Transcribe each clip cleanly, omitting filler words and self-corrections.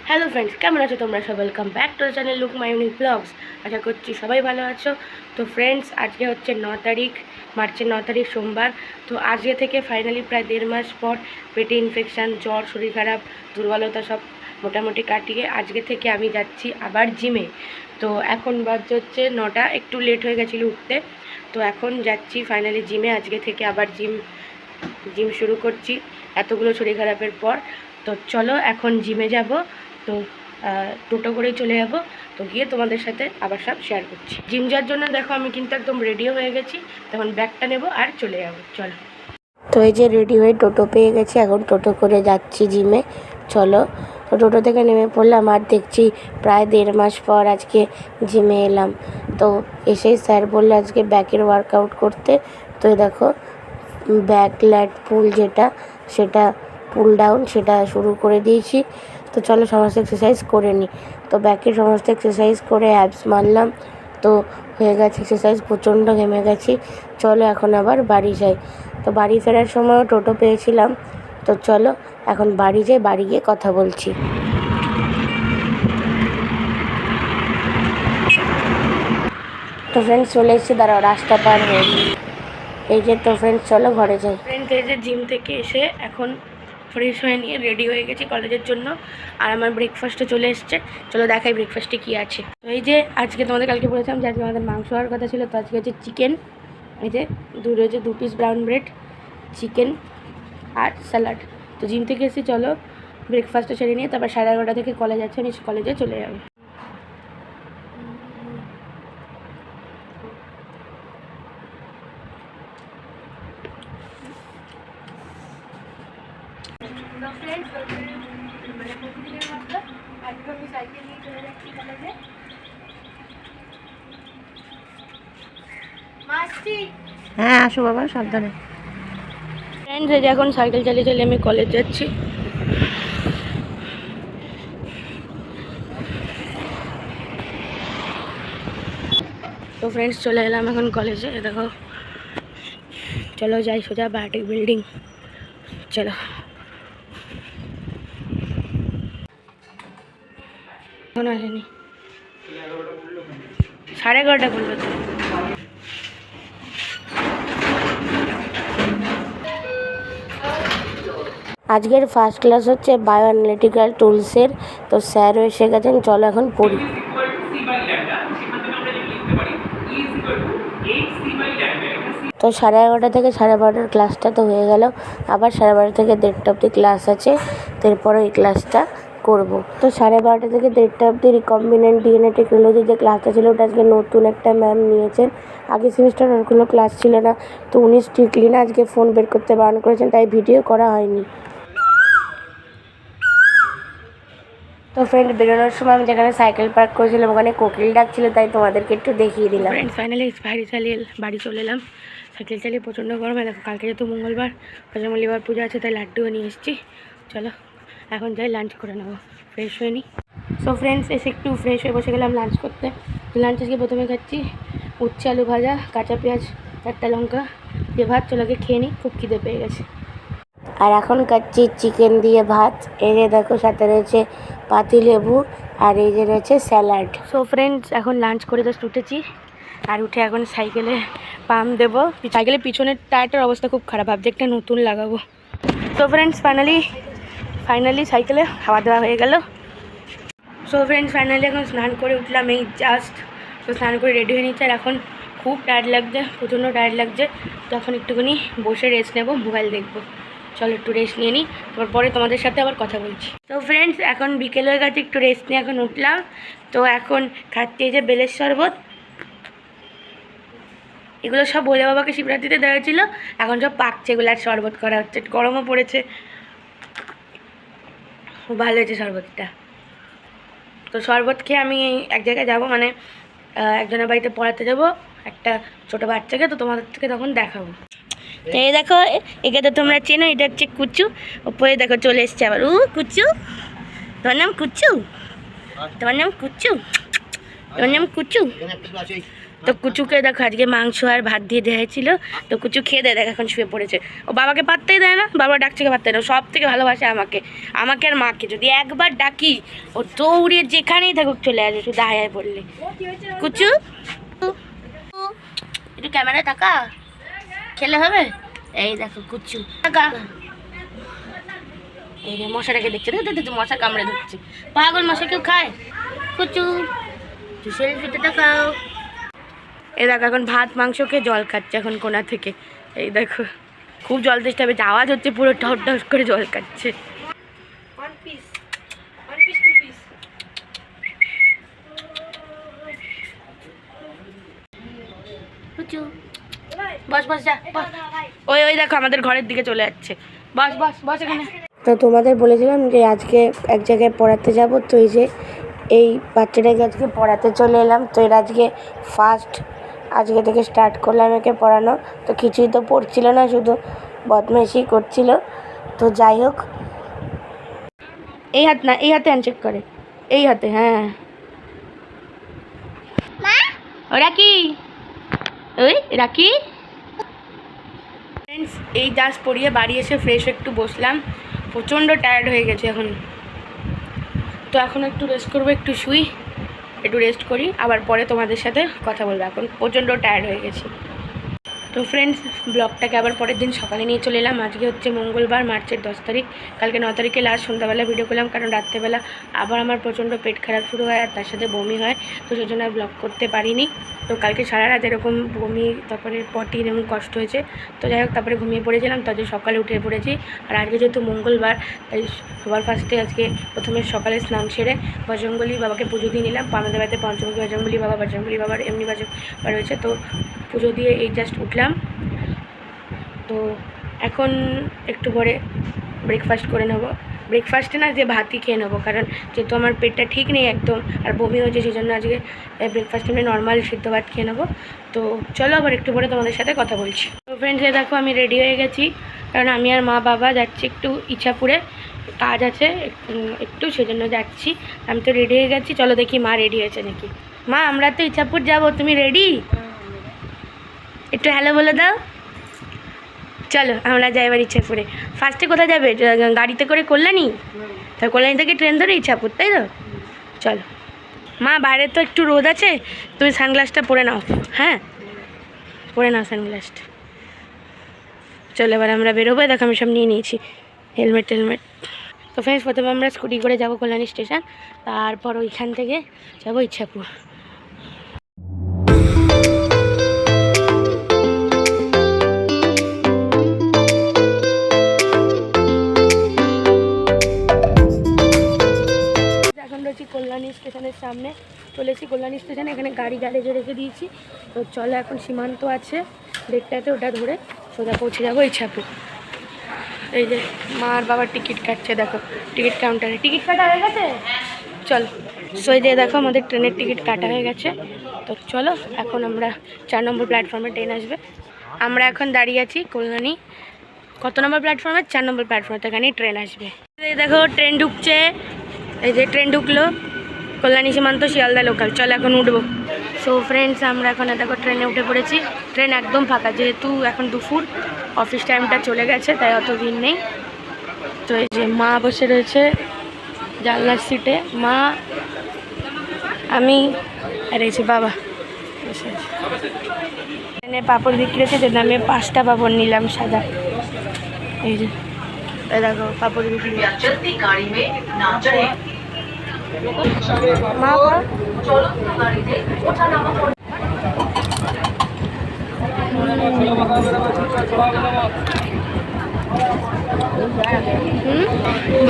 Hello friends, কেমন আছো তোমরা সব? Welcome back to the channel look my unique blogs. আশা করছি সবাই ভালো আছো। তো ফ্রেন্ডস, আজকে হচ্ছে 9 তারিখ, মার্চের 9 তারিখ সোমবার। তো আজকে থেকে ফাইনালি প্রায় 1.5 মাস পর পেটে ইনফেকশান, জ্বর, শরীর খারাপ, দুর্বলতা সব মোটামুটি কাটিয়ে আজকে থেকে আমি যাচ্ছি আবার জিমে। তো এখন বাজে হচ্ছে 9টা, একটু লেট হয়ে গেছিলো উঠতে। তো এখন যাচ্ছি ফাইনালি জিমে। আজকে থেকে আবার জিম শুরু করছি এতগুলো শরীর খারাপের পর। তো চলো এখন জিমে যাব। তো টোটো করেই চলে যাব। তো গিয়ে তোমাদের সাথে আবার সব শেয়ার করছি। জিম যাওয়ার জন্য দেখো আমি কিন্তু একদম রেডিও হয়ে গেছি। তখন ব্যাগটা নেব আর চলে যাব। চলো। তো এই যে রেডি হয়ে টোটো পেয়ে গেছি, এখন টোটো করে যাচ্ছি জিমে। চলো। তো টোটো থেকে নেমে পড়লাম আর দেখছি প্রায় 1.5 মাস পর আজকে জিমে এলাম। তো এসেই স্যার বললো আজকে ব্যাকের ওয়ার্কআউট করতে। তো দেখো ব্যাক ল্যাট পুল সেটা পুল ডাউন সেটা শুরু করে দিয়েছি। তো চলো সমস্ত এক্সারসাইজ করে নিই। তো ব্যাকের সমস্ত এক্সারসাইজ করে অ্যাবস মারলাম। তো হয়ে গেছে এক্সারসাইজ, প্রচণ্ড ঘেমে গেছি। চলো এখন আবার বাড়ি যাই। তো বাড়ি ফেরার সময়ও টোটো পেয়েছিলাম। তো চলো এখন বাড়ি যাই, বাড়ি গিয়ে কথা বলছি। তো ফ্রেন্ডস চলে এসেছি, দাঁড়াও রাস্তা পার হয়ে এই যে। তো ফ্রেন্ডস চলো ঘরে যাই। ফ্রেন্ডস এই যে জিম থেকে এসে এখন ফ্রেশ হয়ে নিয়ে রেডি হয়ে গেছি কলেজের জন্য। আর আমার ব্রেকফাস্টে চলে এসছে। চলো দেখাই ব্রেকফাস্টে কী আছে। তো এই যে আজকে তোমাদের কালকে বলেছিলাম যে আজকে আমাদের মাংস হওয়ার কথা ছিল। তো আজকে হচ্ছে চিকেন, এই যে রয়েছে 2 পিস ব্রাউন ব্রেড, চিকেন আর স্যালাড। তো জিম থেকে এসেছি, চলো ব্রেকফাস্টটা সেরে নিয়ে তারপর 11:30 থেকে কলেজ আছে, আমি কলেজে চলে যাবো। হ্যাঁ আসো বাবা, সাবধানে। ফ্রেন্ডস এই যে এখন সাইকেল চালিয়ে চালিয়ে আমি কলেজ যাচ্ছি। তো ফ্রেন্ডস চলে এলাম এখন কলেজে। দেখো চলো যাই সোজা বায়োটেক বিল্ডিং। চলো। এখন আসেনি, 11:30 করলো তো। আজকের ফার্স্ট ক্লাস হচ্ছে বায়ো অ্যানালিটিক্যাল টুলসের। তো স্যারও এসে গেছেন, চলো এখন পড়ি। তো 11:30 থেকে 12:30 ক্লাসটা তো হয়ে গেল। আবার 12:30 থেকে 1:30 অবধি ক্লাস আছে। তারপরে এই ক্লাসটা করব। তো 12:30 থেকে 1:30 অবধি রিকম্বিনেন্ট ডিএনএ টেকনোলজি যে ক্লাসটা ছিল ওটা আজকে নতুন একটা ম্যাম নিয়েছেন। আগের সেমিস্টার ওর কোনো ক্লাস ছিল না। তো উনি স্ট্রিক্টলি না আজকে ফোন বের করতে বারণ করেছেন, তাই ভিডিও করা হয়নি। তো ফ্রেন্ড বেরোনোর সময় আমি যেখানে সাইকেল পার্ক করেছিলাম ওখানে কোকিল ডাকছিল, তাই তোমাদেরকে একটু দেখিয়ে দিলাম। ফ্রেন্ড ফাইনালি বাড়ি চলে এলাম। সাইকেল চালিয়ে প্রচণ্ড গরমে দেখো, কালকে যেহেতু মঙ্গলবার বজরংবলীবার পূজা আছে, তাই লাড্ডুও নিয়ে এসেছি। চলো এখন যাই লাঞ্চ করে নেবো, ফ্রেশ হয়ে নিই। সো ফ্রেন্ডস এসে একটু ফ্রেশ হয়ে বসে গেলাম লাঞ্চ করতে। লাঞ্চ আজকে প্রথমে খাচ্ছি উচ্ছে আলু ভাজা, কাঁচা পেঁয়াজ, 4টা লঙ্কা দিয়ে ভাত। চলো আগে খেয়ে নিই, খুব খিদে পেয়ে গেছে। আর এখন খাচ্ছি চিকেন দিয়ে ভাত। এই যে দেখো সাথে রয়েছে পাতিলেবু আর এই যে রয়েছে স্যালাড। সো ফ্রেন্ডস এখন লাঞ্চ করে জাস্ট উঠেছি। আর উঠে এখন সাইকেলে পাম্প দেবো। সাইকেলের পিছনের টায়ারটার অবস্থা খুব খারাপ, ভাবছি একটা নতুন লাগাবো। সো ফ্রেন্ডস ফাইনালি সাইকেলে হাওয়া দেওয়া হয়ে গেল। সো ফ্রেন্ডস ফাইনালি এখন স্নান করে উঠলাম এই জাস্ট। তো স্নান করে রেডি হয়ে নিচ্ছে। আর এখন খুব টায়ার্ড লাগছে, প্রচণ্ড টায়ার্ড লাগছে। তো এখন একটুখানি বসে রেস্ট নেবো, মোবাইল দেখবো। চলো একটু রেস্ট নিয়ে নিই, তারপরে তোমাদের সাথে আবার কথা বলছি। তো ফ্রেন্ডস এখন বিকেল হয়ে গেছে, একটু রেস্ট নিয়ে এখন উঠলাম। তো এখন খাচ্ছি এই যে বেলের শরবত। এগুলো সব ভোলে বাবাকে শিবরাত্রিতে দেওয়া ছিল, এখন সব পাকছে, এগুলো আর শরবত করা হচ্ছে। গরমও পড়েছে, খুব ভালো হয়েছে শরবতটা। তো শরবত খেয়ে আমি এক জায়গায় যাবো, মানে একজনের বাড়িতে পড়াতে যাবো একটা ছোটো বাচ্চাকে। তো তোমাদের থেকে তখন দেখাবো। তো এই দেখো, একে তো তোমরা চেনো, এটা হচ্ছে কুচু। ওপরে দেখো চলে এসছে আবার। কুচু, তোমার নাম কুচু? তোমার নাম কুচু? তোমার নাম কুচু? তো কুচুকে দেখো আজকে মাংস আর ভাত দিয়ে দেওয়া হয়েছিল, তো কুচু খেয়ে দেয়, দেখ এখন শুয়ে পড়েছে। ও বাবাকে পাত্তাই দেয় না, বাবা ডাকছে পাত্তাই না, সব থেকে ভালোবাসে আমাকে আর মাকে। যদি একবার ডাকি ও দৌড়ে যেখানেই থাকুক চলে আসবে, শুধু হায় পড়লে। কুচু একটু ক্যামেরায় টাকা খেলে হবে। এই দেখো কুচু টাকা, এই যে মশাটাকে দেখছে, দেখতে মশা কামড়ে ধরছে, পাগল মশা কেউ খায়? কুচু সেলফিতে টাকাও। এই দেখো এখন ভাত মাংস খেয়ে জল খাচ্ছে এখন কোনা থেকে। এই দেখো খুব জল তেষ্টা পেয়েছে, আওয়াজ হচ্ছে পুরো টস টস করে জল খাচ্ছে। বস বস যা, ওই ওই দেখো আমাদের ঘরের দিকে চলে যাচ্ছে, বস বস বস এখানে। তো তোমাদের বলেছিলাম যে আজকে এক জায়গায় পড়াতে যাব, তো এই যে এই বাচ্চাটাকে আজকে পড়াতে চলে এলাম। তো এর আজকে ফার্স্ট, আজকে থেকে স্টার্ট করলাম একে পড়ানো। তো কিছুই তো পড়ছিল না, শুধু বদমাইশি করছিল। তো যাই হোক, এই হাত না, এই হাতে হ্যান্ডশেক করে, এই হাতে। হ্যাঁ ওরা কি, ওই রাখি। ফ্রেন্ডস এই জাস্ট পড়িয়ে বাড়ি এসে ফ্রেশ একটু বসলাম, প্রচণ্ড টায়ার্ড হয়ে গেছে এখন। তো এখন একটু রেস্ট করবো, একটু শুই, একটু রেস্ট করি, আবার পরে তোমাদের সাথে কথা বলবো। এখন প্রচণ্ড টায়ার্ড হয়ে গেছি। তো ফ্রেন্ডস ব্লগটাকে আবার পরের দিন সকালে নিয়ে চলে এলাম। আজকে হচ্ছে মঙ্গলবার, মার্চের 10 তারিখ। কালকে 9 তারিখে লাস্ট সন্ধ্যাবেলা ভিডিও করলাম, কারণ রাত্রেবেলা আবার আমার প্রচণ্ড পেট খারাপ শুরু হয় আর তার সাথে বমি হয়, তো সেই জন্য ব্লগ করতে পারিনি। তো কালকে সারা রাত এরকম বমি, তারপরে পটি এরকম কষ্ট হয়েছে। তো যাই হোক তারপরে ঘুমিয়ে পড়েছিলাম, তাদের সকালে উঠে পড়েছি। আর আজকে যেহেতু মঙ্গলবার, তাই সবার ফার্স্টে আজকে প্রথমে সকালে স্নান সেরে বজরঙ্গলি বাবাকে পুজো দিয়ে নিলাম। আমাদের বাড়িতে পঞ্চমুখী বজরঙ্গলি বাবার এমনি বাবা রয়েছে, তো পুজো দিয়ে এই জাস্ট উঠলাম। তো এখন একটু পরে ব্রেকফাস্ট করে নেবো। ব্রেকফাস্টে না, যে ভাতই খেয়ে নেবো, কারণ যেহেতু আমার পেটটা ঠিক নেই একদম আর বমি হয়েছে, সেই জন্য আজকে ব্রেকফাস্টে আমি নর্মাল সিদ্ধ ভাত খেয়ে নেবো। তো চলো আবার একটু পরে তোমাদের সাথে কথা বলছি। তো ফ্রেন্ডস দেখো আমি রেডি হয়ে গেছি, কারণ আমি আর মা বাবা যাচ্ছি একটু ইচ্ছাপুরে, কাজ আছে একটু, সেজন্য যাচ্ছি। আমি তো রেডি হয়ে গেছি, চলো দেখি মা রেডি হয়েছে নাকি। মা আমরা তো ইচ্ছাপুর যাবো, তুমি রেডি? একটু হ্যালো বলে দাও। চলো আমরা যাই এবার ইচ্ছাপুরে। ফার্স্টে কোথায় যাবে? গাড়িতে করে কল্যাণী? তা কল্যাণী থেকে ট্রেন ধরে ইচ্ছাপুর, তাই তো? চলো মা, বাইরে তো একটু রোদ আছে, তুমি সানগ্লাসটা পরে নাও। হ্যাঁ পরে নাও সানগ্লাসটা। চলো এবার আমরা বেরোবো। দেখো আমি সব নিয়ে নিয়েছি, হেলমেট টেলমেট। তো ফ্রেন্ডস প্রথমে আমরা স্কুটি করে যাবো কল্যাণী স্টেশন, তারপর ওইখান থেকে যাবো ইচ্ছাপুর। কল্যাণী স্টেশনের সামনে চলেছি, কল্যাণী স্টেশনে এখানে গাড়ি গ্যারেজে রেখে দিয়েছি। তো চলো এখন সীমান্ত আছে দেখতে, ওটা ধরে সোজা পৌঁছে যাবো ইচ্ছাপুর। এই যে মা আর বাবার টিকিট কাটছে, দেখো টিকিট কাউন্টারে টিকিট কাটা হয়ে গেছে। চলো সই দিয়ে দেখো আমাদের ট্রেনের টিকিট কাটা হয়ে গেছে। তো চলো এখন আমরা 4 নম্বর প্ল্যাটফর্মে ট্রেন আসবে। আমরা এখন দাঁড়িয়ে আছি কল্যাণী কত নম্বর প্ল্যাটফর্মে? 4 নম্বর প্ল্যাটফর্মে, তো এখানেই ট্রেন আসবে। এই দেখো ট্রেন ঢুকছে, এই যে ট্রেন ঢুকলো, কল্যাণী সীমান্ত শিয়ালদা লোকাল। চলো এখন উঠবো। সো ফ্রেন্ডস আমরা এখন দেখো ট্রেনে উঠে পড়েছি। ট্রেন একদম ফাঁকা, যেহেতু এখন দুপুর, অফিস টাইমটা চলে গেছে, তাই অত ভিড় নেই। তো এই যে মা বসে রয়েছে জানলার সিটে, মা, আমি আর এই যে বাবা বসে আছে। ট্রেনে পাঁপড় বিক্রি হচ্ছে, যেটা আমি 5টা পাঁপড় নিলাম সাদা। এই যে দেখো পাঁপড় বিক্রি। মা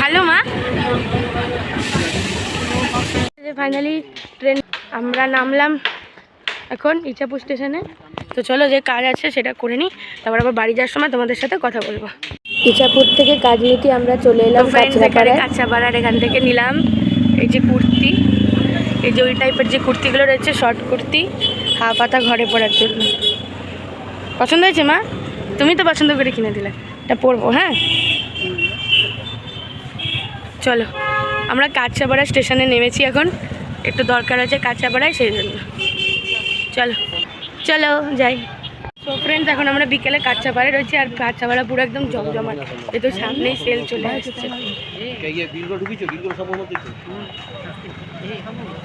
ভালো মা। ফাইনালি ট্রেন আমরা নামলাম এখন ইচ্ছাপুর স্টেশনে। তো চলো যে কাজ আছে সেটা করে নিই, তারপর আবার বাড়ি যাওয়ার সময় তোমাদের সাথে কথা বলবো। ইচ্ছাপুর থেকে কাজ নিতে আমরা চলে এলাম কাঁচরাপাড়ার। এখান থেকে নিলাম এই যে কুর্তি, এই যে ওই টাইপের যে কুর্তিগুলো রয়েছে, শর্ট কুর্তি, হাফ হাতা ঘরে পরার জন্য। পছন্দ হয়েছে মা? তুমি তো পছন্দ করে কিনে দিলে, এটা পরবো। হ্যাঁ চলো আমরা কাঁচরাপাড়া স্টেশনে নেমেছি, এখন একটু দরকার আছে কাঁচরাপাড়ায়, সেই জন্য চলো। চলো যাই। তো ফ্রেন্ডস এখন আমরা বিকেলে কাঁচাপাড়ে রয়েছি, আর কাঁচাপাড়া পুরো একদম জমজমাট, এই তো সামনেই সেল চলে আসছে।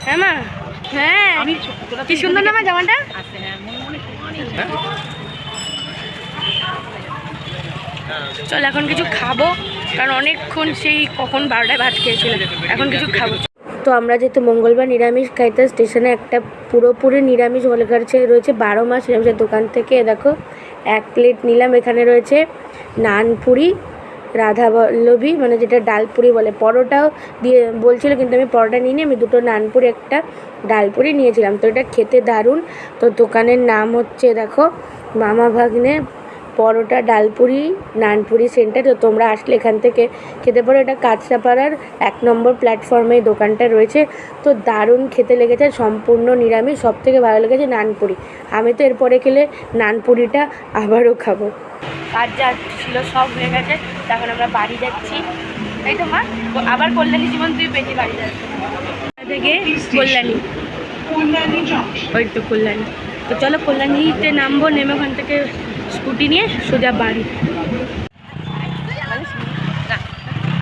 হ্যাঁ মা, হ্যাঁ কি সুন্দর না মা জামাটা। চল এখন কিছু খাবো, কারণ অনেকক্ষণ সেই কখন 12টায় ভাত খেয়েছিলাম, এখন কিছু খাবো। তো আমরা যেহেতু মঙ্গলবার নিরামিষ খাইতে, স্টেশনে একটা পুরোপুরি নিরামিষ হোলঘর রয়েছে 12 মাস নিরামিষের দোকান থেকে দেখো 1 প্লেট নিলাম। এখানে রয়েছে নানপুরি, রাধাবল্লভী মানে যেটা ডালপুরি বলে, পরোটাও দিয়ে বলছিল, কিন্তু আমি পরোটা নিইনি, আমি 2টো নানপুরি একটা ডালপুরি নিয়েছিলাম। তো এটা খেতে দারুণ। তো দোকানের নাম হচ্ছে দেখো মামা ভাগ্নে পরোটা ডালপুরি নানপুরি সেন্টার। তো তোমরা আসলে এখান থেকে খেতে পারো। এটা কাঁচরাপাড়ার 1 নম্বর প্ল্যাটফর্মে এই দোকানটা রয়েছে। তো দারুণ খেতে লেগেছে, সম্পূর্ণ নিরামিষ। সবথেকে ভালো লেগেছে নানপুরি। আমি তো এরপরে খেলে নানপুরিটা আবারও খাবো। কাজ যা ছিল সব হয়ে গেছে, তখন আমরা বাড়ি যাচ্ছি, তাই তো মা? আবার কল্যাণী জীবন তুই পেটি বাড়ি যাচ্ছি থেকে কল্যাণী, ওই তো কল্যাণী। তো চলো কল্যাণীতে নামবো, নেমে ওখান থেকে স্কুটি নিয়ে সোজা বাড়ি।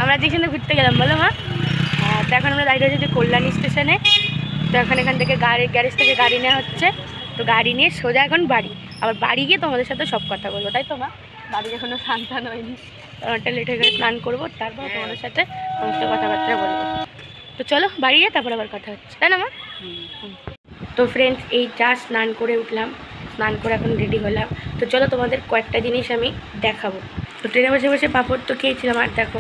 আমরা যেখানে ঘুরতে গেলাম বলো মা। তো এখন আমরা দাঁড়িয়ে রয়েছি কল্যাণী স্টেশনে। তো এখান থেকে গ্যারেজ থেকে গাড়ি নেওয়া হচ্ছে। তো গাড়ি নিয়ে সোজা এখন বাড়ি। আবার বাড়ি গিয়ে তোমাদের সাথে সব কথা বলবো, তাই তো মা? বাড়ি এখনও স্নান টান হয়নি, একটা লেট হয়ে গেলে স্নান করবো, তারপর তোমাদের সাথে সমস্ত কথাবার্তা বলবো। তো চলো বাড়ি গিয়ে তারপর আবার কথা হচ্ছে, তাই না মা? তো ফ্রেন্ডস এই চা স্নান করে উঠলাম, স্নান করে এখন রেডি হলাম। তো চলো তোমাদের কয়েকটা জিনিস আমি দেখাবো। তো ট্রেনে বসে বসে পাঁপড় তো খেয়েছিলাম, আর দেখো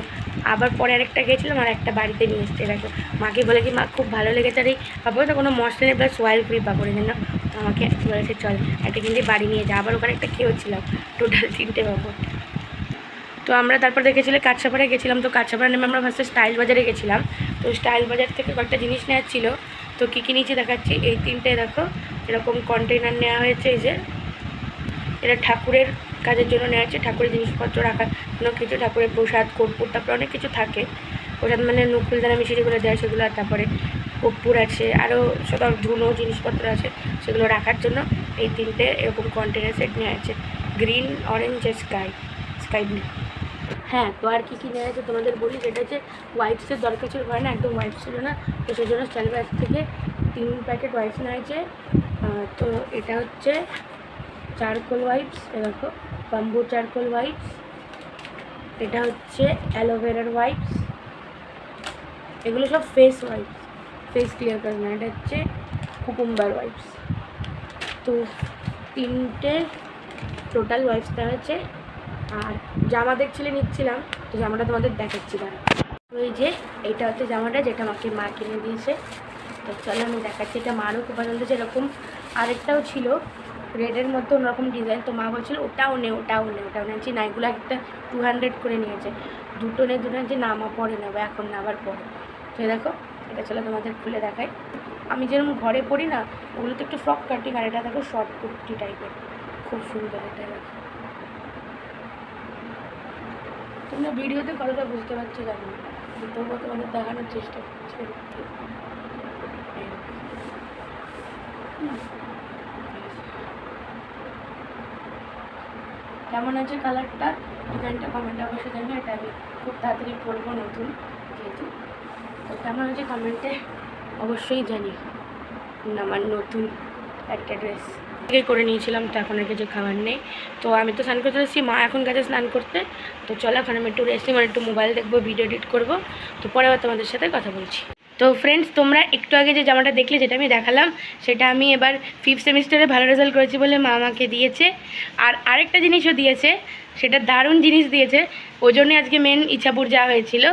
আবার পরে আরেকটা খেয়েছিলাম, আর একটা বাড়িতে নিয়ে এসছে। দেখো মাকে বলে কি মা খুব ভালো লেগেছে, আর এই পাঁপড়টা কোনো মশলা নেই, প্লাস অয়েল ফ্রি পাঁপড়ের জন্য আমাকে বলেছে চল একটা কিন্তু বাড়ি নিয়ে যা। আবার ওখানে একটা খেয়েছিলাম, টোটাল 3টে পাঁপড়। তো আমরা তারপর দেখেছিলাম কাঁচরাপাড়ায় গেছিলাম। তো কাঁচরাপাড়া নেমে আমরা ফার্স্টে স্টাইল বাজারে গেছিলাম। তো স্টাইল বাজার থেকে কয়েকটা জিনিস নেওয়ার ছিল। তো কী কী নিচে দেখাচ্ছি, এই 3টে দেখো এরকম কন্টেনার নেওয়া হয়েছে। এই যে এটা ঠাকুরের কাজের জন্য নেওয়া হচ্ছে, ঠাকুরের জিনিসপত্র রাখার জন্য কিছু, ঠাকুরের প্রসাদ কর্পূর, তারপরে অনেক কিছু থাকে। প্রসাদ মানে নুকুলদানা মিশিয়ে যেগুলো দেয় সেগুলো, আর তারপরে কর্পূর আছে, আরও সব ধুনো জিনিসপত্র আছে, সেগুলো রাখার জন্য এই 3টে এরকম কন্টেনার সেট নেওয়া আছে। Green, orange, sky blue. হ্যাঁ, তো আর কী কী নেওয়া আছে তোমাদের বলি। যেটা হচ্ছে ওয়াইপসের দরকার ছিল, হয় না একদম ওয়াইপস ছিল না, তো সেই জন্য স্টাইল বাজার থেকে 3 প্যাকেট ওয়াইপস নেওয়া হয়েছে। তো এটা হচ্ছে চারকোল ওয়াইপস, দেখো বাম্বু চারকোল ওয়াইপস। এটা হচ্ছে অ্যালোভেরার ওয়াইপস, এগুলো সব ফেস ওয়াইপস, ফেস ক্লিয়ার করে না। এটা হচ্ছে কুকুম্বার ওয়াইপস। তো 3টে টোটাল ওয়াইপস দেওয়া হয়েছে। আর জামা দেখছিলে নিচ্ছিলাম, তো জামাটা তোমাদের দেখাচ্ছি দাঁড়া। তো এই যে এইটা হচ্ছে জামাটা, যেটা আমাকে মা কিনে দিয়েছে। তো চলো আমি দেখাচ্ছি, এটা মারও খুব পছন্দ হয়েছে। এরকম আরেকটাও ছিল রেডের মধ্যে অন্যরকম ডিজাইন, তো মা বলছিল ওটাও নিয়েছি না। এগুলো একটা 200 করে নিয়েছে। দুটো নিয়েছে, নামা পরে নেবো, এখন নেবার পরে। তো দেখো এটা চলো তোমাদের খুলে দেখাই। আমি যেরকম ঘরে পরি না, ওগুলো তো একটু ফ্রক কাটিং, আর এটা দেখো শর্ট কুর্তি টাইপের, খুব সুন্দর। এটা দেখো তোমরা ভিডিওতে কতটা বুঝতে পারছো জানি না, তবুও তোমাদের দেখানোর চেষ্টা করছি। কেমন আছে কালারটা, ডিজাইনটা কমেন্টে অবশ্যই জানি। এটা আমি খুব তাড়াতাড়ি পরবো নতুন যেহেতু। তো কেমন আছে কমেন্টে অবশ্যই জানি। আমার নতুন একটা ড্রেস করে নিয়েছিলাম, তো এখন আর কিছু খাবার নেই। তো আমি তো স্নান করতে এসেছি, মা এখন গেছে স্নান করতে। তো চলো এখন আমি একটু রেস্ট নিই, মানে একটু মোবাইল দেখবো, ভিডিও এডিট করবো। তো পরে আবার তোমাদের সাথে কথা বলছি। তো ফ্রেন্ডস তোমরা একটু আগে যে জামাটা দেখলে, যেটা আমি দেখালাম, সেটা আমি এবার 5th সেমিস্টারে ভালো রেজাল্ট করেছি বলে মা আমাকে দিয়েছে। আর আরেকটা জিনিসও দিয়েছে, সেটা দারুণ জিনিস দিয়েছে, ওই জন্যই আজকে মেন ইচ্ছাপুর যাওয়া হয়েছিল।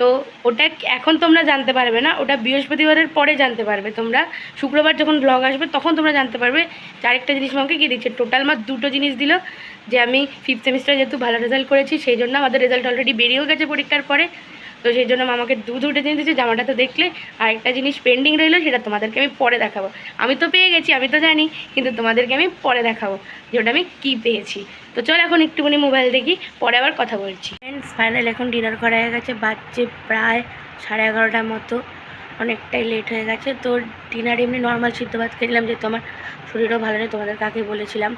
তো ওটা এখন তোমরা জানতে পারবে না, ওটা বৃহস্পতিবারের পরে জানতে পারবে তোমরা। শুক্রবার যখন ব্লগ আসবে তখন তোমরা জানতে পারবে। আরেকটা জিনিস আমাকে কী দিচ্ছে, টোটাল আমার 2টো জিনিস দিল। যে আমি 5th সেমিস্টারে যেহেতু ভালো রেজাল্ট করেছি, সেই জন্য আমাদের রেজাল্ট অলরেডি বেরিয়েও গেছে পরীক্ষার পরে। তো সেই জন্য আমাকে দুটো জিনিস দিচ্ছে। জামাটা তো দেখলে, আর একটা জিনিস পেন্ডিং রইলো, সেটা তোমাদেরকে আমি পরে দেখাবো। আমি তো পেয়ে গেছি, আমি তো জানি, কিন্তু তোমাদেরকে আমি পরে দেখাবো যে ওটা আমি কী পেয়েছি। তো চল এখন একটুখানি মোবাইল দেখি, পরে আবার কথা বলছি। ফ্রেন্ডস ফাইনাল এখন ডিনার করা হয়ে গেছে, বাজছে প্রায় 11:30টার মতো। অনেকটাই লেট হয়ে গেছে। তো ডিনার এমনি নর্মাল সিদ্ধ ভাত খেলাম, যেহেতু আমার শরীরও ভালো নেই। তোমাদের কাকে বলেছিলাম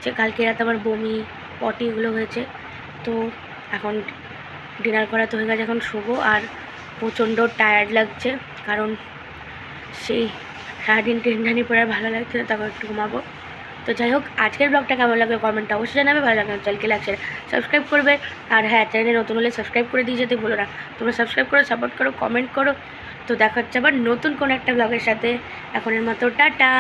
যে কালকে রাতে আমার বমি পটি এগুলো হয়েছে। তো এখন ডিনার করা তো হয়ে গেছে, এখন শোবো। আর প্রচণ্ড টায়ার্ড লাগছে, কারণ সেই সারাদিন ট্রেনটানি পরে আর ভালো লাগছে না, তারপর একটু ঘুমাবো। তো যাই হোক, আজকের ব্লগটা কেমন লাগবে কমেন্টটা অবশ্যই জানাবে। ভালো লাগবে চ্যানেলকে লাইক শেয়ার সাবস্ক্রাইব করবে। আর হ্যাঁ, চ্যানেলে নতুন হলে সাবস্ক্রাইব করে দিয়ে যেতে ভুলো না। তোমরা সাবস্ক্রাইব করো, সাপোর্ট করো, কমেন্ট করো। তো দেখা হচ্ছে আবার নতুন কোনো একটা ব্লগের সাথে। এখনের মতো টাটা।